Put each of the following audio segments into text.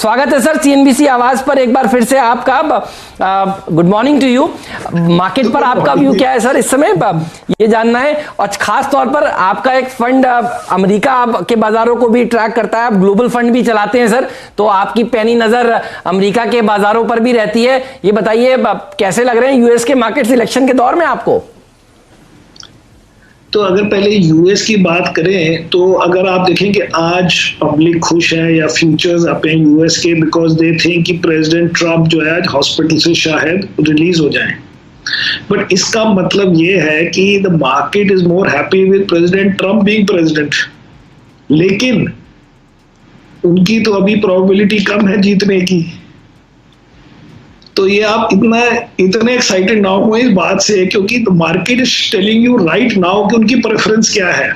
स्वागत है sir CNBC आवाज पर एक बार फिर से आपका। Good morning to you. Market पर आपका व्यू क्या है सर इस समय, ये जानना है। और खास तौर पर आपका एक फंड अमेरिका के बाजारों को भी ट्रैक करता है, आप ग्लोबल फंड भी चलाते हैं सर, तो आपकी पैनी नजर अमेरिका के बाजारों पर भी रहती है। ये बताइए कैसे लग रहे हैं यूएस के मार्केट इलेक्शन के दौर में आपको? तो अगर पहले यूएस की बात करें तो अगर आप देखें कि आज पब्लिक खुश है या फ्यूचर्स अप हैं यूएस के, बिकॉज दे थिंक कि प्रेसिडेंट ट्रम्प जो है आज हॉस्पिटल से शायद रिलीज हो जाएं। बट इसका मतलब ये है कि the market is more happy with president Trump being president, लेकिन उनकी तो अभी प्रोबेबिलिटी कम है जीतने की। तो ये आप इतने एक्साइटेड ना हो इस बात से, क्योंकि the market is telling you right now कि उनकी प्रेफरेंस क्या है,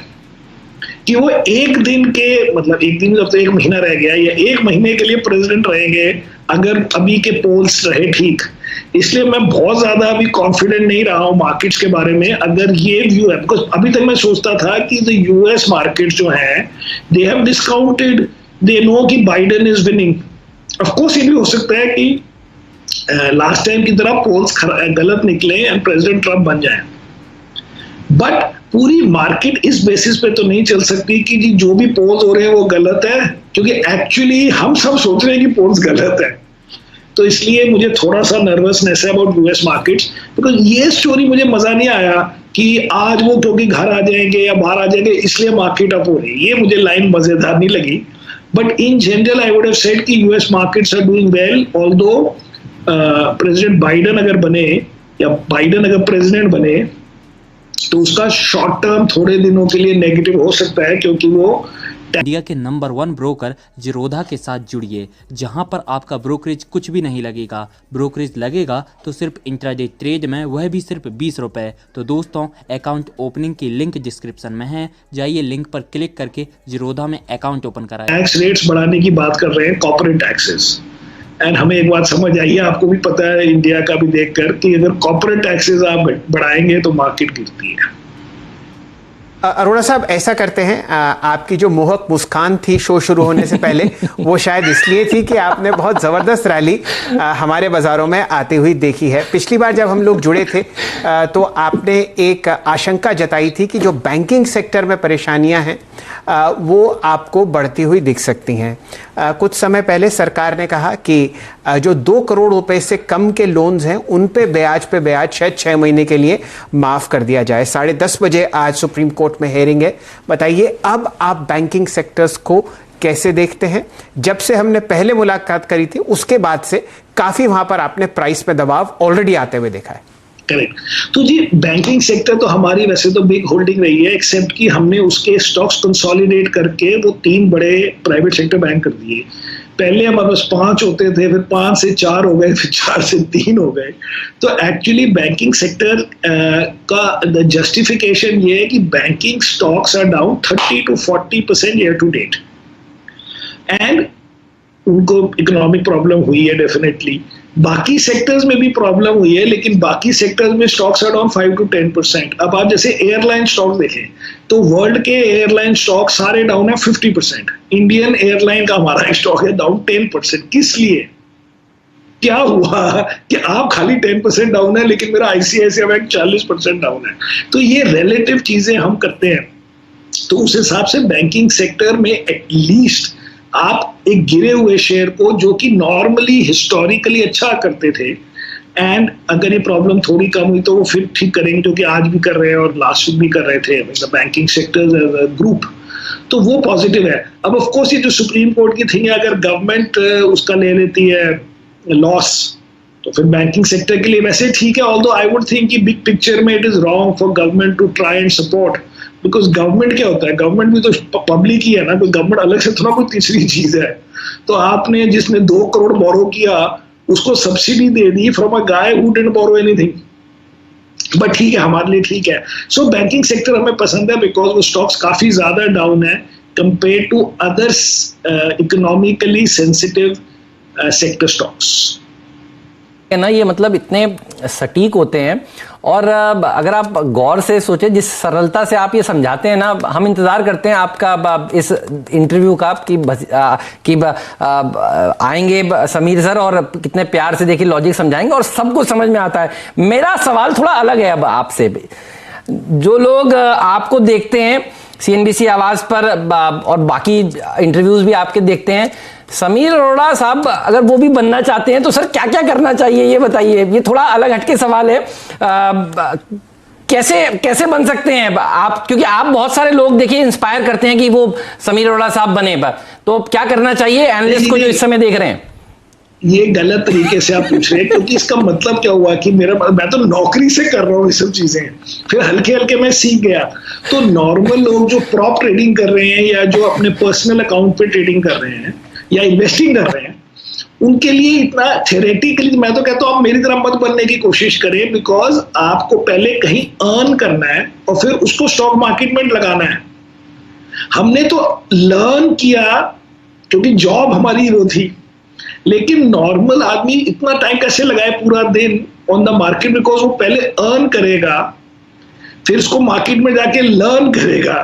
कि वो एक दिन के मतलब एक दिन जब तो एक महीना रह गया या एक महीने के लिए प्रेसिडेंट रहेंगे अगर अभी के पोल्स रहे ठीक। इसलिए मैं बहुत ज्यादा अभी कॉन्फिडेंट नहीं रहा हूँ मार्केट्स के बारे में अगर ये व्यू है, बिकॉज अभी तक मैं सोचता था कि द यूएस मार्केट जो है they have discounted, they know कि बाइडेन इज विनिंग। ऑफकोर्स ये भी हो सकता है कि लास्ट टाइम की तरह पोल्स गलत निकले एंड प्रेसिडेंट ट्रम्प बन जाए, बट पूरी मार्केट इस बेसिस पे तो नहीं चल सकती कि जी जो भी पोल्स हो रहे हैं वो गलत है, क्योंकि एक्चुअली हम सब सोच रहे हैं कि पोल्स गलत है। तो इसलिए मुझे थोड़ा सा नर्वसनेस है अबाउट यूएस मार्केट्स, बिकॉज ये स्टोरी मुझे मजा नहीं आया कि आज वो क्योंकि घर आ जाएंगे या बाहर आ जाएंगे इसलिए मार्केट अप हो रही है। ये मुझे लाइन मजेदार नहीं लगी, but in general I would have said कि US markets are doing well, although President Biden अगर बने या बाइडेन अगर प्रेसिडेंट बने तो उसका शॉर्ट टर्म थोड़े दिनों के लिए नेगेटिव हो सकता है, क्योंकि वो इंडिया के नंबर 1 ब्रोकर जिरोधा के साथ जुड़िए, जहां पर आपका ब्रोकरेज कुछ भी नहीं लगेगा। ब्रोकरेज लगेगा तो सिर्फ इंट्राडे ट्रेड में, वह भी सिर्फ 20 रुपए। तो दोस्तों अकाउंट ओपनिंग की लिंक डिस्क्रिप्शन में है, जाइए लिंक पर क्लिक करके जिरोधा में अकाउंट ओपन कराएं। टैक्स रेट्स बढ़ाने की बात कर रहे हैं, कॉर्पोरेट टैक्सेस, एंड हमें एक बात समझ आई है, आपको भी पता है इंडिया का भी देखकर, कि अगर कॉर्पोरेट टैक्सेस आप बढ़ाएंगे तो मार्केट गिरती है। अरोड़ा साहब ऐसा करते हैं, आपकी जो मोहक मुस्कान थी शो शुरू होने से पहले वो शायद इसलिए थी कि आपने बहुत ज़बरदस्त रैली हमारे बाज़ारों में आती हुई देखी है। पिछली बार जब हम लोग जुड़े थे तो आपने एक आशंका जताई थी कि जो बैंकिंग सेक्टर में परेशानियां हैं वो आपको बढ़ती हुई दिख सकती हैं। कुछ समय पहले सरकार ने कहा कि जो 2 करोड़ रुपए से कम के लोन्स हैं उन पे ब्याज शायद 6 महीने के लिए माफ़ कर दिया जाए। 10:30 बजे आज सुप्रीम कोर्ट में हेयरिंग है। बताइए अब आप बैंकिंग सेक्टर्स को कैसे देखते हैं? जब से हमने पहले मुलाकात करी थी उसके बाद से काफ़ी वहाँ पर आपने प्राइस पे दबाव ऑलरेडी आते हुए देखा है। करेक्ट। तो जी बैंकिंग सेक्टर तो हमारी वैसे तो बिग होल्डिंग रही है, एक्सेप्ट कि हमने उसके स्टॉक्स कंसोलिडेट करके वो 3 बड़े प्राइवेट सेक्टर बैंक कर दिए। पहले हमारे पास 5 होते थे, फिर 5 से 4 हो गए, फिर 4 से 3 हो गए। तो एक्चुअली बैंकिंग सेक्टर का जस्टिफिकेशन ये है कि banking stocks are down 30 to 40% year to date, and उनको इकोनॉमिक प्रॉब्लम हुई है डेफिनेटली। बाकी सेक्टर्स में भी प्रॉब्लम हुई है, लेकिन बाकी सेक्टर्स में स्टॉक्स आर डाउन 5 to 10%। अब आप जैसे एयरलाइन स्टॉक देखें तो वर्ल्ड के एयरलाइन स्टॉक सारे डाउन है 50%। इंडियन एयरलाइन का हमारा स्टॉक है डाउन 10%। किस लिए? क्या हुआ कि आप खाली 10% डाउन है लेकिन मेरा आईसीआईसीआई बैंक 40% डाउन है? तो ये रिलेटिव चीजें हम करते हैं। तो उस हिसाब से बैंकिंग सेक्टर में एटलीस्ट आप एक गिरे हुए शेयर को, जो कि नॉर्मली हिस्टोरिकली अच्छा करते थे, एंड अगर ये प्रॉब्लम थोड़ी कम हुई तो वो फिर ठीक करेंगे, जो कि आज भी कर रहे हैं और लास्ट वीक भी कर रहे थे बैंकिंग सेक्टर ग्रुप। तो वो पॉजिटिव है। अब ऑफ कोर्स ये जो सुप्रीम कोर्ट की थिंग है, अगर गवर्नमेंट उसका ले लेती है लॉस तो फिर बैंकिंग सेक्टर के लिए वैसे ठीक है, ऑल्दो आई वुड थिंक कि बिग पिक्चर में it is wrong for government to try and support, because government क्या होता है, गवर्नमेंट भी तो पब्लिक ही है ना, कोई गवर्नमेंट अलग से थोड़ा कोई तीसरी चीज है। तो आपने जिसने 2 करोड़ बोरो किया उसको सब्सिडी दे दी from a guy who didn't borrow anything, but ठीक है, हमारे लिए ठीक है। सो बैंकिंग सेक्टर हमें पसंद है बिकॉज वो स्टॉक्स काफी ज्यादा डाउन है compare to others economically sensitive sector stocks. है ना, ये मतलब इतने सटीक होते हैं। और अगर आप गौर से सोचें, जिस सरलता से आप ये समझाते हैं ना, हम इंतजार करते हैं आपका इस इंटरव्यू का कि आएंगे समीर सर और कितने प्यार से देखिए लॉजिक समझाएंगे और सब कुछ समझ में आता है। मेरा सवाल थोड़ा अलग है अब आपसे। जो लोग आपको देखते हैं CNBC आवाज पर और बाकी इंटरव्यूज भी आपके देखते हैं, समीर अरोड़ा साहब अगर वो भी बनना चाहते हैं तो सर क्या क्या करना चाहिए, ये बताइए। ये थोड़ा अलग हटके सवाल है। कैसे कैसे बन सकते हैं आप, क्योंकि आप बहुत सारे लोग देखिए इंस्पायर करते हैं कि वो समीर अरोड़ा साहब बने, तो क्या करना चाहिए एनालिस्ट को जो इस समय देख रहे हैं? ये गलत तरीके से आप पूछ रहे हैं, क्योंकि इसका मतलब क्या हुआ कि मैं तो नौकरी से कर रहा हूँ ये सब चीजें, फिर हल्के हल्के मैं सीख गया। तो नॉर्मल लोग जो प्रॉप ट्रेडिंग कर रहे हैं या जो अपने पर्सनल अकाउंट पे ट्रेडिंग कर रहे हैं या इन्वेस्टिंग कर रहे हैं, उनके लिए इतना थ्योरेटिकली मैं तो कहता हूँ आप मेरी तरह मत बनने की कोशिश करें, बिकॉज आपको पहले कहीं अर्न करना है और फिर उसको स्टॉक मार्केट में लगाना है। हमने तो लर्न किया क्योंकि जॉब हमारी वो थी, लेकिन नॉर्मल आदमी इतना टाइम कैसे लगाए पूरा दिन ऑन द मार्केट, बिकॉज वो पहले अर्न करेगा, फिर उसको मार्केट में जाके लर्न करेगा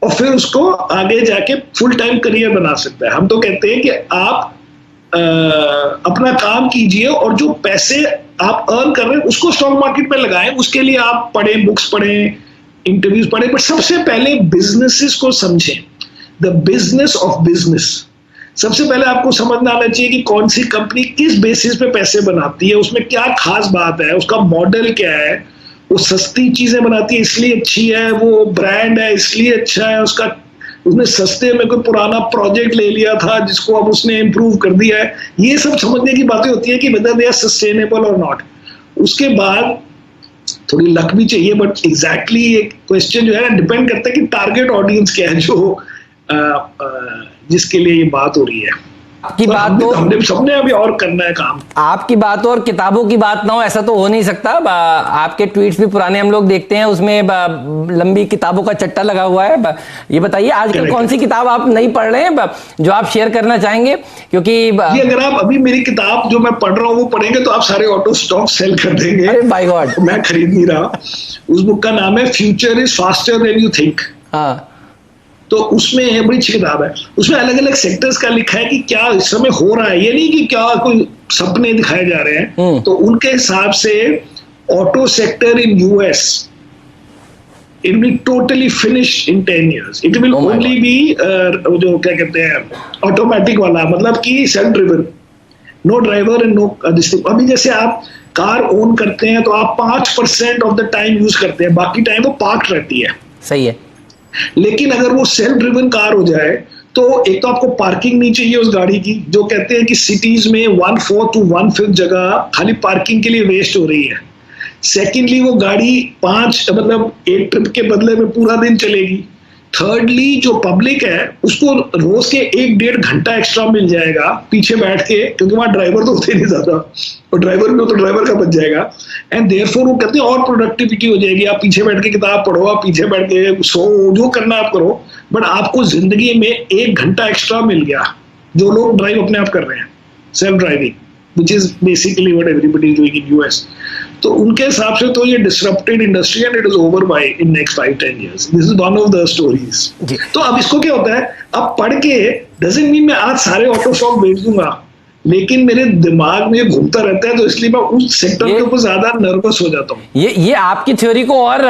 और फिर उसको आगे जाके फुल टाइम करियर बना सकता है। हम तो कहते हैं कि आप अपना काम कीजिए और जो पैसे आप अर्न कर रहे हैं उसको स्टॉक मार्केट में लगाएं। उसके लिए आप पढ़ें, बुक्स पढ़ें, इंटरव्यूज पढ़ें, बट सबसे पहले बिजनेसेस को समझें, द बिजनेस ऑफ बिजनेस। सबसे पहले आपको समझना आना चाहिए कि कौन सी कंपनी किस बेसिस पे पैसे बनाती है, उसमें क्या खास बात है, उसका मॉडल क्या है। वो सस्ती चीजें बनाती है इसलिए अच्छी है, वो ब्रांड है इसलिए अच्छा है, उसने सस्ते में कोई पुराना प्रोजेक्ट ले लिया था जिसको अब उसने इम्प्रूव कर दिया है। ये सब समझने की बातें होती है कि वेदर दे आर सस्टेनेबल और नॉट। उसके बाद थोड़ी लक भी चाहिए, बट एग्जैक्टली एक क्वेश्चन जो है डिपेंड करता है कि टारगेट ऑडियंस क्या है जो जिसके लिए ये बात हो रही है। आपकी बात तो हमने सबने अभी और करना है काम। आपकी बात और किताबों की बात ना हो ऐसा तो हो नहीं सकता। आपके ट्वीट्स भी पुराने हम लोग देखते हैं, उसमें लंबी किताबों का चट्टा लगा हुआ है। ये बताइए आजकल कौन सी किताब आप नहीं पढ़ रहे हैं जो आप शेयर करना चाहेंगे? क्योंकि अगर आप अभी मेरी किताब जो मैं पढ़ रहा हूँ वो पढ़ेंगे तो आप सारे ऑटो स्टॉक सेल कर देंगे। अरे बाय गॉड, मैं खरीद नहीं रहा। उस बुक का नाम है future is faster than you think. हाँ, तो उसमें बड़ी अच्छी किताब है, उसमें अलग अलग सेक्टर्स का लिखा है कि क्या इस समय हो रहा है, ये नहीं कि क्या कोई सपने दिखाए जा रहे हैं। तो उनके हिसाब से auto sector in US it will totally finish in 10 years। It will only be जो क्या कहते हैं ऑटोमेटिक वाला, मतलब कि self driven, no driver and no this. अभी जैसे आप कार ओन करते हैं तो आप 5% ऑफ द टाइम यूज करते हैं, बाकी टाइम वो पार्क रहती है। सही है। लेकिन अगर वो सेल्फ ड्रिवन कार हो जाए तो एक तो आपको पार्किंग नहीं चाहिए उस गाड़ी की, जो कहते हैं कि सिटीज में 1/4 to 1/5 जगह खाली पार्किंग के लिए वेस्ट हो रही है। सेकेंडली वो गाड़ी मतलब एक ट्रिप के बदले में पूरा दिन चलेगी। थर्डली जो पब्लिक है उसको रोज के 1-1.5 घंटा एक्स्ट्रा मिल जाएगा पीछे बैठ के, क्योंकि वहां ड्राइवर तो होते नहीं ज्यादा, और ड्राइवर भी हो तो ड्राइवर का बच जाएगा। एंड देयरफॉर वो कहते हैं और प्रोडक्टिविटी हो जाएगी। आप पीछे बैठ के किताब पढ़ो, आप पीछे बैठ के सो, जो करना आप करो, बट आपको जिंदगी में 1 घंटा एक्स्ट्रा मिल गया। जो लोग ड्राइव अपने आप कर रहे हैं, self driving, which is basically what everybody is doing in US. तो उनके हिसाब से तो ये disrupted industry and it is over by in next 5-10 years. This is one of the stories. तो अब इसको क्या होता है, अब पढ़ के doesn't mean मैं आज सारे ऑटो स्टॉक बेच दूंगा, लेकिन मेरे दिमाग में घूमता रहता है, तो इसलिए मैं उस सेक्टर के ऊपर ज्यादा नर्वस हो जाता हूँ। ये आपकी थ्योरी को और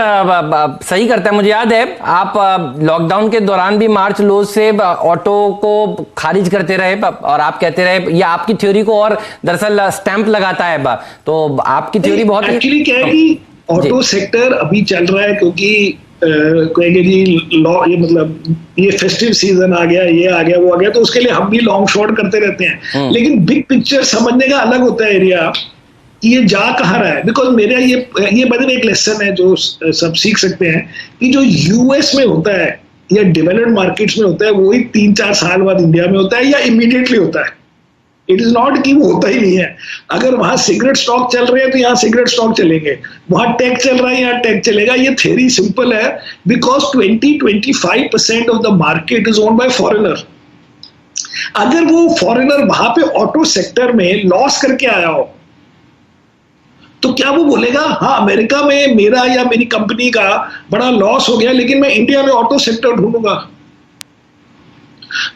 सही करता है। मुझे याद है आप लॉकडाउन के दौरान भी मार्च लोज से ऑटो को खारिज करते रहे और आप कहते रहे, ये आपकी थ्योरी को और दरअसल स्टैंप लगाता है। तो आपकी थ्योरी बहुत एक्चुअली क्या है कि ऑटो सेक्टर अभी चल रहा है क्योंकि कहेंगे जी लॉ, ये मतलब ये फेस्टिव सीजन आ गया, ये आ गया, वो आ गया, तो उसके लिए हम भी लॉन्ग शॉर्ट करते रहते हैं। लेकिन बिग पिक्चर समझने का अलग होता है एरिया कि ये जा कहाँ रहा है। बिकॉज मेरा ये बदल एक लेसन है जो सब सीख सकते हैं कि जो यूएस में होता है या डेवलप्ड मार्केट्स में होता है वही 3-4 साल बाद इंडिया में होता है या इमीडिएटली होता है। इट इज नॉट कि वो होता ही नहीं है। अगर वहां सिगरेट स्टॉक चल रहे हैं तो यहाँ सिगरेट स्टॉक चलेंगे, वहां टेक चल रहा है यहाँ टेक चलेगा। ये थ्योरी सिंपल है, because 20-25% of the market is owned by foreigner. अगर वो फॉरेनर वहां पे ऑटो सेक्टर में लॉस करके आया हो तो क्या वो बोलेगा हाँ अमेरिका में मेरा या मेरी कंपनी का बड़ा लॉस हो गया लेकिन मैं इंडिया में ऑटो सेक्टर ढूंढूंगा?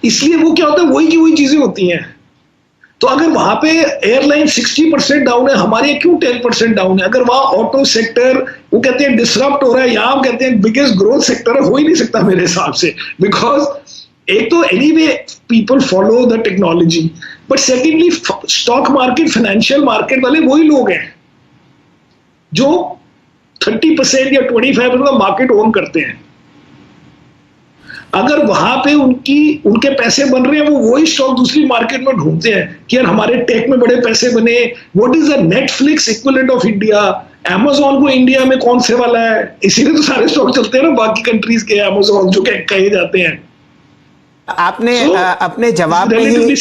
इसलिए वो क्या होता है, वही की वही चीजें होती हैं। तो अगर वहां पे एयरलाइन 60% डाउन है, हमारे क्यों 10% डाउन है? अगर वहां ऑटो सेक्टर वो कहते हैं डिसरप्ट हो रहा है, यहां कहते हैं बिगेस्ट ग्रोथ सेक्टर हो ही नहीं सकता मेरे हिसाब से, बिकॉज एक तो anyway people follow the technology, but secondly stock market financial market वाले वही लोग हैं जो 30% या 25% का मार्केट ओन करते हैं। अगर वहां पे उनके पैसे बन रहे हैं, वो वही स्टॉक दूसरी मार्केट में ढूंढते हैं कि यार हमारे टेक में बड़े पैसे बने। What is the Netflix equivalent of India? Amazon को इंडिया में कौन से वाला है? इसीलिए तो सारे स्टॉक चलते हैं ना बाकी कंट्रीज के, अमेज़न जो कहे जाते हैं। आपने अपने जवाब में ही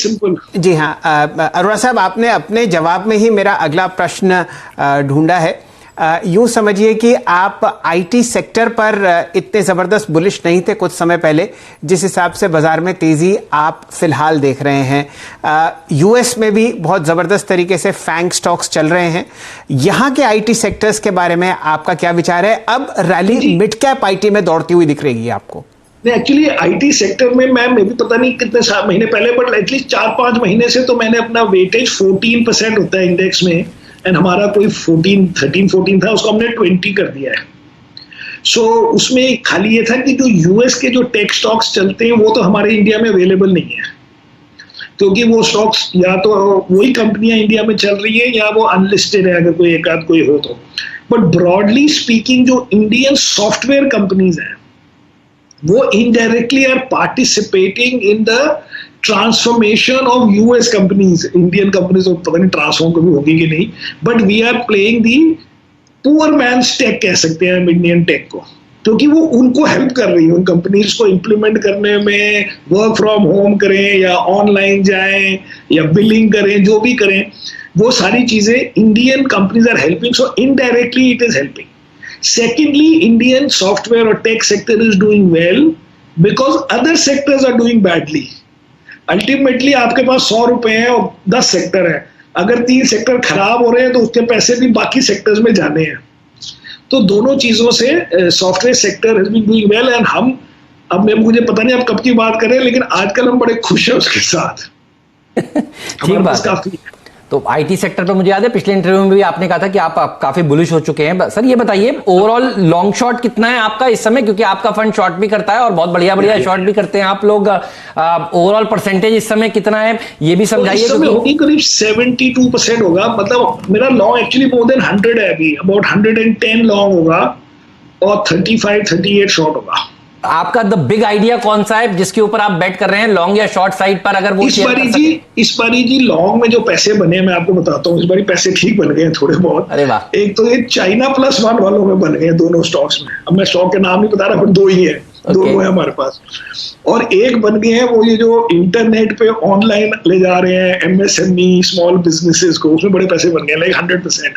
जी हाँ अरोड़ा साहब, आपने अपने जवाब में ही मेरा अगला प्रश्न ढूंढा है। यूं समझिए कि आप आईटी सेक्टर पर इतने ज़बरदस्त बुलिश नहीं थे कुछ समय पहले, जिस हिसाब से बाज़ार में तेज़ी आप फिलहाल देख रहे हैं। यूएस में भी बहुत ज़बरदस्त तरीके से फैंग स्टॉक्स चल रहे हैं। यहाँ के आईटी सेक्टर्स के बारे में आपका क्या विचार है? अब रैली मिड कैप आईटी में दौड़ती हुई दिख रही है आपको? एक्चुअली आईटी सेक्टर में मैं भी पता नहीं कितने महीने पहले, बट एटलीस्ट 4-5 महीने से तो मैंने अपना वेटेज 14% होता है इंडेक्स में, एंड हमारा कोई 13-14 था, उसको हमने 20 कर दिया है। सो उसमें खाली ये था कि जो यूएस के जो टेक स्टॉक्स चलते हैं वो तो हमारे इंडिया में अवेलेबल नहीं है, क्योंकि वो स्टॉक्स या तो वही कंपनियां इंडिया में चल रही है या वो अनलिस्टेड है, अगर कोई एक आध कोई हो तो। बट ब्रॉडली स्पीकिंग जो इंडियन सॉफ्टवेयर कंपनीज हैं वो indirectly are participating in the transformation of US companies. Indian companies तो पता नहीं ट्रांसफॉर्म कभी होगी कि नहीं, but we are playing the poor man's tech कह सकते हैं इंडियन टेक को, क्योंकि वो उनको हेल्प कर रही है उन कंपनीज को इम्प्लीमेंट करने में, वर्क फ्रॉम होम करें या ऑनलाइन जाएं या बिलिंग करें, जो भी करें वो सारी चीजें Indian companies are helping, so indirectly it is helping. Secondly, Indian software or tech sector is doing well because other sectors are doing badly. Ultimately, आपके पास 100 रुपए हैं और 10 सेक्टर है, अगर 3 सेक्टर खराब हो रहे हैं तो उसके पैसे भी बाकी सेक्टर्स में जाने हैं। तो दोनों चीजों से software sector has been doing well, and हम अब मुझे पता नहीं आप कब की बात करें, लेकिन आजकल हम बड़े खुश हैं उसके साथ। ठीक बात काफी। तो आईटी सेक्टर पर मुझे याद है पिछले इंटरव्यू में भी आपने कहा था कि आप काफी बुलिश हो चुके हैं। सर ये बताइए ओवरऑल लॉन्ग शॉट कितना है आपका इस समय, क्योंकि आपका फंड शॉर्ट भी करता है और बहुत बढ़िया बढ़िया शॉर्ट भी करते हैं आप लोग। ओवरऑल परसेंटेज इस समय कितना है ये भी समझाइए। इस समय होगी करीब 72% होगा, मतलब मेरा लॉन्ग एक्चुअली मोर देन 100 है अभी, अबाउट 110 लॉन्ग होगा और 35-38 शॉर्ट होगा। आपका द बिग आइडिया कौन सा है जिसके ऊपर आप बेट कर रहे हैं, लॉन्ग या शॉर्ट साइड पर? अगर वो इस बारी जी लॉन्ग में जो पैसे बने मैं आपको बताता हूँ, इस बारी पैसे ठीक बन गए थोड़े बहुत। अरे वाह। एक तो ये चाइना +1 वालों में बन गए दोनों स्टॉक्स में, अब मैं स्टॉक के नाम नहीं बता रहा, पर 2 ही है, दोनों है हमारे पास। और एक बन गए हैं वो ये जो इंटरनेट पे ऑनलाइन ले जा रहे हैं MSME स्मॉल बिजनेसेस को, उसमें बड़े पैसे बन गए, लाइक 100%।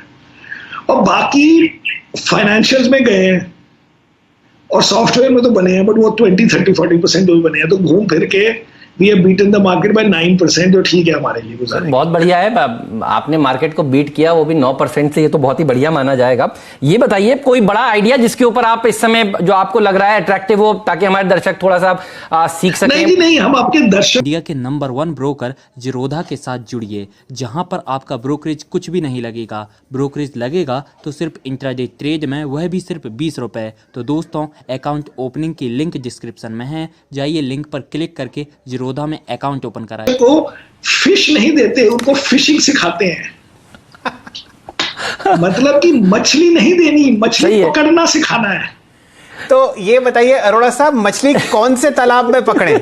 और बाकी फाइनेंशियल्स में गए हैं और सॉफ्टवेयर में तो बने हैं, बट वो 20-30-40% जो भी बने हैं, तो घूम फिर के we have beaten the market by 9%, जो ठीक है हमारे लिए गुजारे। बहुत बढ़िया है, आपने मार्केट को बीट किया वो भी 9% से, ये तो बहुत ही बढ़िया माना जाएगा। ये बताइए कोई बड़ा आइडिया जिसके ऊपर आप इस समय जो आपको लग रहा है अट्रैक्टिव हो, ताकि हमारे दर्शक थोड़ा सा सीख सकें। नहीं, हम आपके दर्शक इंडिया के नंबर 1 ब्रोकर जिरोधा के साथ जुड़िए, जहां पर आपका ब्रोकरेज कुछ भी नहीं लगेगा। ब्रोकरेज लगेगा तो सिर्फ इंट्राडे ट्रेड में, वह भी सिर्फ 20 रुपए। तो दोस्तों अकाउंट ओपनिंग की लिंक डिस्क्रिप्शन में है, जाइए लिंक पर क्लिक करके जिरोधा में अकाउंट ओपन कराएं। को फिश नहीं देते, उनको फिशिंग सिखाते हैं। मतलब कि मछली नहीं देनी, मछली पकड़ना सिखाना है। तो ये बताइए अरोड़ा साहब, मछली कौन से तालाब में पकड़े?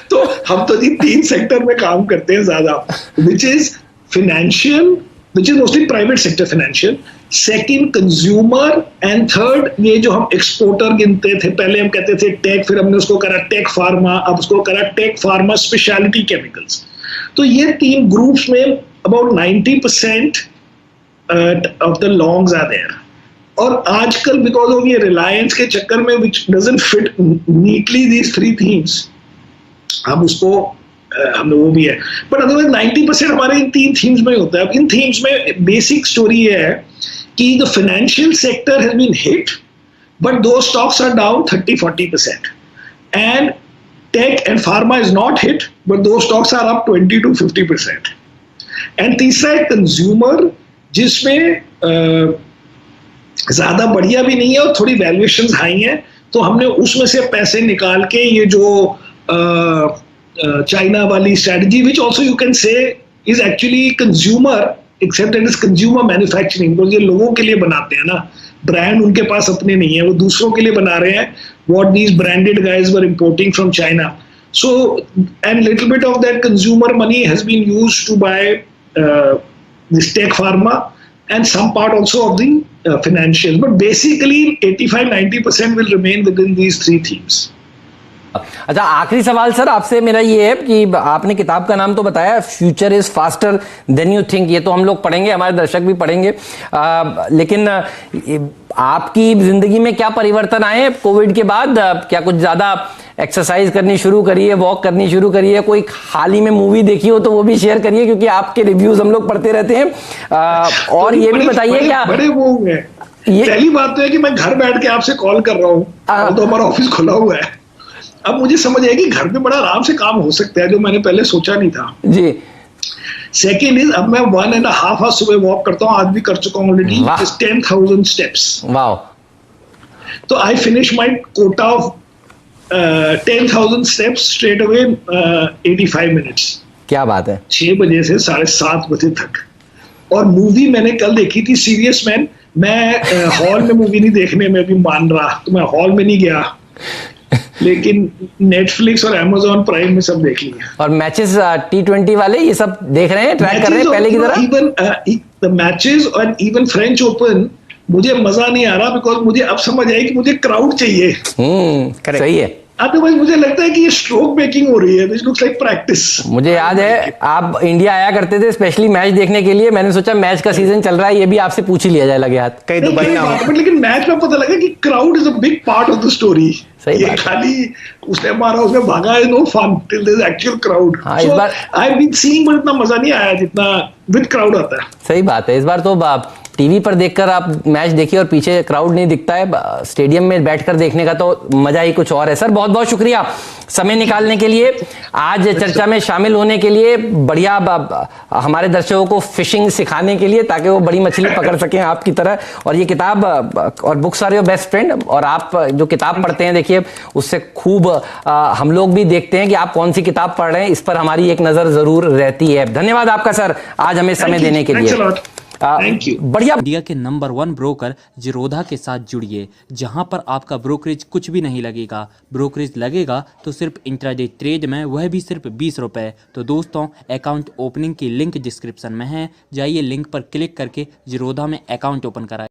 तो हम तो जी 3 सेक्टर में काम करते हैं ज्यादा, which is financial, which is mostly private sector financial, second consumer, and third ये जो हम एक्सपोर्टर गिनते थे, पहले हम कहते थे टेक, फिर हमने उसको करा टेक फार्मा, अब उसको करा टेक फार्मा स्पेशलिटी केमिकल्स। तो ये 3 ग्रुप्स में about 90% of the longs are there. और आजकल बिकॉज ऑफ ये रिलायंस के चक्कर में which doesn't fit neatly these 3 themes, हम उसको हमने वो भी है, बट अदरवाइज 90% हमारे इन 3 थीम्स में होता है। अब इन थीम्स में बेसिक स्टोरी ये है कि the financial sector has been hit, but those stocks are down 30-40%, and tech and pharma is not hit, but those stocks are up 20-50%। And तीसरा है कंज्यूमर, जिसमें ज्यादा बढ़िया भी नहीं है और थोड़ी वैल्यूएशंस हाई हैं, तो हमने उसमें से पैसे निकाल के ये जो चाइना वाली strategy, which also you can say is actually consumer, except it is consumer manufacturing, because ये लोगों के लिए बनाते हैं ना, ब्रांड उनके पास अपने नहीं है, वो दूसरों के लिए बना रहे हैं what these branded guys were importing from China. So, and little bit of that consumer money has been used to buy this tech pharma and some part also of the financials. But basically 85-90% will remain within these 3 themes. अच्छा, आखिरी सवाल sir आपसे मेरा ये है कि आपने किताब का नाम तो बताया, future is faster than you think, ये तो हम लोग पढ़ेंगे, हमारे दर्शक भी पढ़ेंगे, लेकिन आपकी जिंदगी में क्या परिवर्तन आए कोविड के बाद? क्या कुछ ज्यादा एक्सरसाइज करनी शुरू करी है, वॉक करनी शुरू करी है, कोई हाल ही में मूवी देखी हो तो वो भी शेयर करिए, क्योंकि आपके रिव्यूज हम लोग पढ़ते रहते हैं। और ये भी बताइए क्या बड़े वो हैं, पहली बात तो है कि मैं घर बैठ के आपसे कॉल कर रहा हूँ, तो हमारा ऑफिस खुला हुआ है। अब मुझे समझ आया कि घर पे बड़ा आराम से काम हो सकता है, जो मैंने पहले सोचा नहीं था जी। सेकेंड इज, अब मैं 1.5 आवर सुबह वॉक करता हूँ, आज भी कर चुका हूँ ऑलरेडी, 10,000 स्टेप्स। वाह। तो I finish my Kota of 10,000 steps straight away 85 minutes. क्या बात है। 6 बजे से 7:30 बजे तक। और मूवी मैंने कल देखी थी सीरियस मैन। मैं हॉल में मूवी नहीं देखने में भी मान रहा, तो मैं हॉल में नहीं गया, लेकिन नेटफ्लिक्स और अमेज़न प्राइम में सब देख लिया। और मैचेस T20 वाले ये सब देख रहे हैं, ट्रैक कर रहे हैं पहले की तरह? इवन द मैचेस और इवन फ्रेंच ओपन मुझे मजा नहीं आ रहा, बिकॉज मुझे अब समझ आई कि मुझे क्राउड चाहिए। सही है। अदरवाइज मुझे लगता है कि ये स्ट्रोक मेकिंग हो रही है, व्हिच लुक्स लाइक प्रैक्टिस। मुझे याद है आप इंडिया आया करते थे स्पेशली मैच देखने के लिए, मैंने सोचा मैच का सीजन चल रहा है, ये भी आपसे पूछ ही लिया जाए लगे हाथ। कहीं दुबई ना हो, लेकिन मैच में पता लगा कि crowd is a big part of the story. सही ये खाली उसने मारा उसने भागा, no fun till there is actual crowd. इस बार I have been seeing, but इतना मजा नहीं आया जितना विद क्राउड आता है। सही बात है। इस बार तो टीवी पर देखकर आप मैच देखिए और पीछे क्राउड नहीं दिखता है, स्टेडियम में बैठकर देखने का तो मजा ही कुछ और है। सर बहुत बहुत शुक्रिया समय निकालने के लिए, आज चर्चा में शामिल होने के लिए, बढ़िया हमारे दर्शकों को फिशिंग सिखाने के लिए, ताकि वो बड़ी मछली पकड़ सकें आपकी तरह। और ये किताब और books are your best friend, और आप जो किताब पढ़ते हैं देखिए उससे खूब हम लोग भी देखते हैं कि आप कौन सी किताब पढ़ रहे हैं, इस पर हमारी एक नजर जरूर रहती है। धन्यवाद आपका सर आज हमें समय देने के लिए। बढ़िया। इंडिया के नंबर 1 ब्रोकर जिरोधा के साथ जुड़िए, जहां पर आपका ब्रोकरेज कुछ भी नहीं लगेगा। ब्रोकरेज लगेगा तो सिर्फ इंट्राडे ट्रेड में, वह भी सिर्फ 20 रुपए। तो दोस्तों अकाउंट ओपनिंग की लिंक डिस्क्रिप्शन में है, जाइए लिंक पर क्लिक करके जिरोधा में अकाउंट ओपन कराइए।